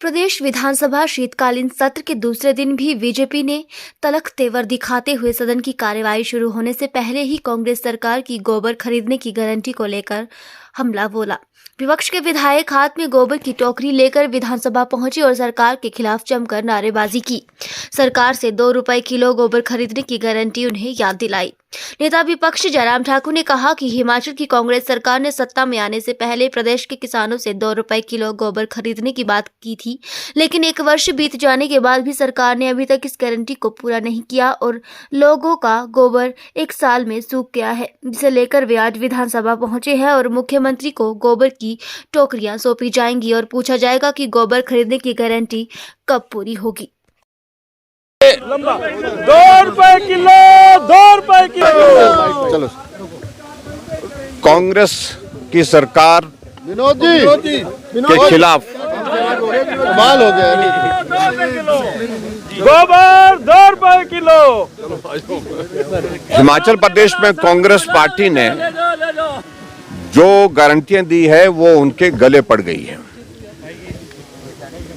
प्रदेश विधानसभा शीतकालीन सत्र के दूसरे दिन भी बीजेपी ने तल्ख तेवर दिखाते हुए सदन की कार्यवाही शुरू होने से पहले ही कांग्रेस सरकार की गोबर खरीदने की गारंटी को लेकर हमला बोला। विपक्ष के विधायक हाथ में गोबर की टोकरी लेकर विधानसभा पहुंचे और सरकार के खिलाफ जमकर नारेबाजी की। सरकार से 2 रुपए किलो गोबर खरीदने की गारंटी उन्हें याद दिलाई। नेता विपक्ष जयराम ठाकुर ने कहा कि हिमाचल की कांग्रेस सरकार ने सत्ता में आने से पहले प्रदेश के किसानों से 2 रुपए किलो गोबर खरीदने की बात की थी, लेकिन 1 वर्ष बीत जाने के बाद भी सरकार ने अभी तक इस गारंटी को पूरा नहीं किया और लोगों का गोबर 1 साल में सूख गया है, जिसे लेकर वे आज विधानसभा पहुंचे हैं और मुख्यमंत्री को गोबर की टोकरियां सौंपी जाएंगी और पूछा जाएगा कि गोबर खरीदने की गारंटी कब पूरी होगी। 2 रुपए किलो 2 रुपए किलो। चलो, कांग्रेस की सरकार विनोद जी के खिलाफ कमाल हो गया। गोबर 2 रुपए किलो। हिमाचल प्रदेश में कांग्रेस पार्टी ने जो गारंटियां दी है वो उनके गले पड़ गई है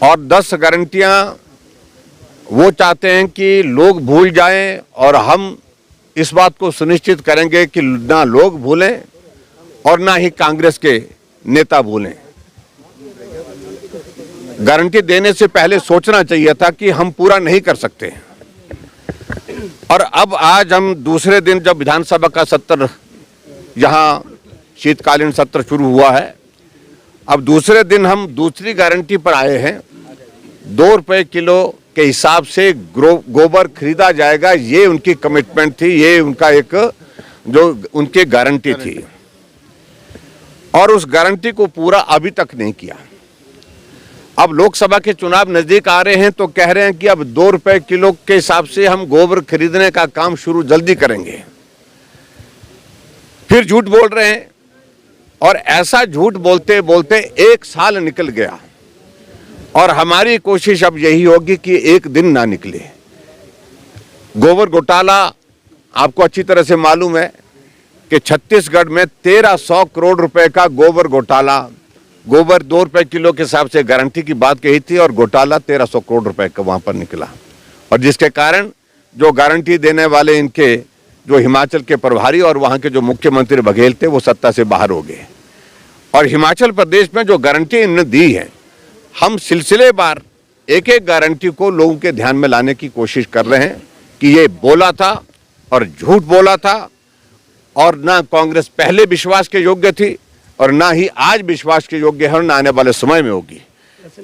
और 10 गारंटियां वो चाहते हैं कि लोग भूल जाएं और हम इस बात को सुनिश्चित करेंगे कि ना लोग भूलें और ना ही कांग्रेस के नेता भूलें। गारंटी देने से पहले सोचना चाहिए था कि हम पूरा नहीं कर सकते। और अब आज हम दूसरे दिन जब विधानसभा का सत्र, यहाँ शीतकालीन सत्र शुरू हुआ है, अब दूसरे दिन हम दूसरी गारंटी पर आए हैं। 2 रुपए किलो के हिसाब से गोबर खरीदा जाएगा, ये उनकी कमिटमेंट थी, ये उनका एक जो उनकी गारंटी थी और उस गारंटी को पूरा अभी तक नहीं किया। अब लोकसभा के चुनाव नजदीक आ रहे हैं तो कह रहे हैं कि अब 2 रुपए किलो के हिसाब से हम गोबर खरीदने का काम शुरू जल्दी करेंगे। फिर झूठ बोल रहे हैं और ऐसा झूठ बोलते बोलते 1 साल निकल गया और हमारी कोशिश अब यही होगी कि 1 दिन ना निकले। गोबर घोटाला आपको अच्छी तरह से मालूम है कि छत्तीसगढ़ में 1300 करोड़ रुपए का गोबर घोटाला, गोबर 2 रुपए किलो के हिसाब से गारंटी की बात कही थी और घोटाला 1300 करोड़ रुपए का वहां पर निकला और जिसके कारण जो गारंटी देने वाले इनके जो हिमाचल के प्रभारी और वहां के जो मुख्यमंत्री बघेल थे वो सत्ता से बाहर हो गए। और हिमाचल प्रदेश में जो गारंटी इन्होंने दी है, हम सिलसिलेवार एक एक गारंटी को लोगों के ध्यान में लाने की कोशिश कर रहे हैं कि ये बोला था और झूठ बोला था और ना कांग्रेस पहले विश्वास के योग्य थी और ना ही आज विश्वास के योग्य है और ना आने वाले समय में होगी।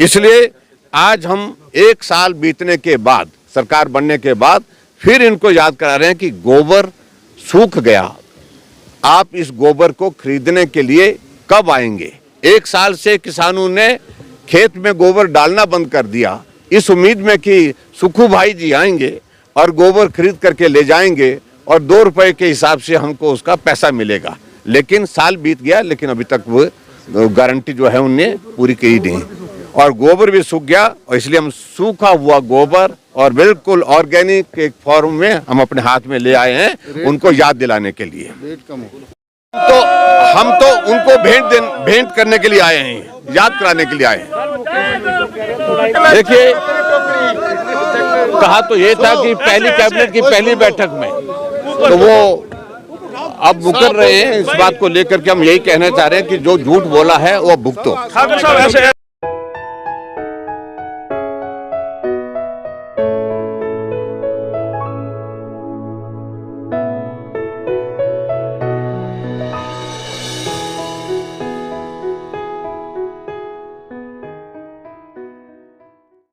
इसलिए आज हम 1 साल बीतने के बाद, सरकार बनने के बाद फिर इनको याद करा रहे हैं कि गोबर सूख गया, आप इस गोबर को खरीदने के लिए कब आएंगे। 1 साल से किसानों ने खेत में गोबर डालना बंद कर दिया इस उम्मीद में कि सुखू भाई जी आएंगे और गोबर खरीद करके ले जाएंगे और 2 रुपए के हिसाब से हमको उसका पैसा मिलेगा। लेकिन साल बीत गया, लेकिन अभी तक वो गारंटी जो है उनने पूरी की नहीं और गोबर भी सूख गया और इसलिए हम सूखा हुआ गोबर और बिल्कुल ऑर्गेनिक एक फॉर्म में हम अपने हाथ में ले आए हैं उनको याद दिलाने के लिए। तो हम तो उनको भेंट करने के लिए आए हैं, याद कराने के लिए आए हैं। देखिए, कहा तो ये था कि पहली कैबिनेट की पहली बैठक में तो वो अब मुकर रहे हैं इस बात को लेकर के। हम यही कहना चाह रहे हैं कि जो झूठ बोला है वो भुगतो। ठाकुर साहब, ऐसे